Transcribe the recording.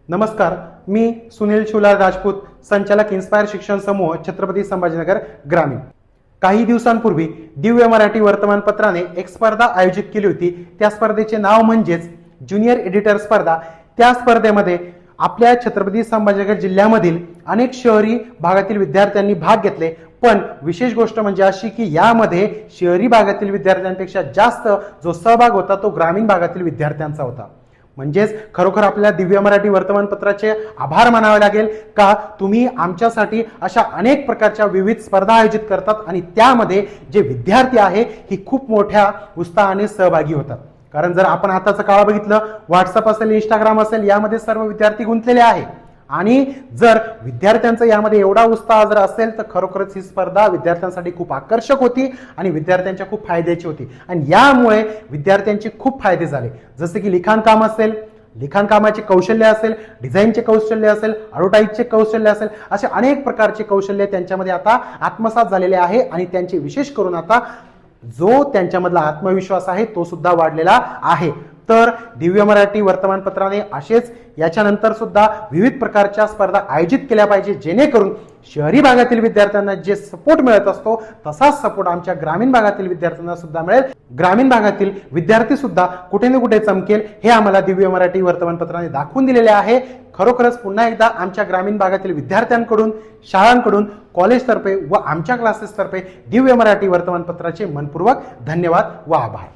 नमस्कार, मी सुनील शिवलाल राजपूत, संचालक इन्स्पायर शिक्षण समूह, छत्रपती संभाजीनगर ग्रामीण। काही दिवसांपूर्वी दिव्य मराठी वर्तमानपत्राने एक स्पर्धा आयोजित केली होती। त्या स्पर्धेचे नाव म्हणजेच ज्युनियर एडिटर स्पर्धा। त्या स्पर्धेमध्ये आपल्या छत्रपती संभाजीनगर जिल्ह्यामधील अनेक शहरी भागातील विद्यार्थ्यांनी भाग घेतले। पण विशेष गोष्ट म्हणजे अशी की यामध्ये शहरी भागातील विद्यार्थ्यांपेक्षा जास्त जो सहभाग होता तो ग्रामीण भागातील विद्यार्थ्यांचा होता। म्हणजेच खरोखर आपल्याला दिव्य मराठी वर्तमानपत्राचे आभार मानावे लागेल का तुम्ही आमच्यासाठी अशा अनेक प्रकारच्या विविध स्पर्धा आयोजित करतात आणि त्यामध्ये जे विद्यार्थी आहे ही खूप मोठ्या उत्साहाने सहभागी होतात। कारण जर आपण आताचं काळ बघितलं, व्हॉट्सअप असेल, इंस्टाग्राम असेल, यामध्ये सर्व विद्यार्थी गुंतलेले आहे आणि जर विद्यार्थ्यांचा यामध्ये एवढा उत्साह जर असेल तर खरोखरच ही स्पर्धा विद्यार्थ्यांसाठी खूप आकर्षक होती आणि विद्यार्थ्यांच्या खूप फायद्याची होती। आणि यामुळे विद्यार्थ्यांचे खूप फायदे झाले, जसे की लिखाण काम असेल, लिखाण कामाचे कौशल्य असेल, डिझाईनचे कौशल्य असेल, ॲडव्हर्टाईजचे कौशल्य असेल, असे अनेक प्रकारचे कौशल्य त्यांच्यामध्ये आता आत्मसात झालेले आहे आणि त्यांचे विशेष करून आता जो त्यांच्यामधला आत्मविश्वास आहे तो सुद्धा वाढलेला आहे। तर दिव्य मराठी वर्तमानपत्राने असेच याच्यानंतर सुद्धा विविध प्रकारच्या स्पर्धा आयोजित केल्या पाहिजे, जेणेकरून शहरी भागातील विद्यार्थ्यांना जे सपोर्ट मिळत असतो तसाच सपोर्ट आमच्या ग्रामीण भागातील विद्यार्थ्यांना सुद्धा मिळेल। ग्रामीण भागातील विद्यार्थी सुद्धा कुठे ना कुठे चमकेल हे आम्हाला दिव्य मराठी वर्तमानपत्राने दाखवून दिलेले आहे। खरोखरच पुन्हा एकदा आमच्या ग्रामीण भागातील विद्यार्थ्यांकडून, शाळांकडून, कॉलेजतर्फे व आमच्या क्लासेसतर्फे दिव्य मराठी वर्तमानपत्राचे मनपूर्वक धन्यवाद व आभार।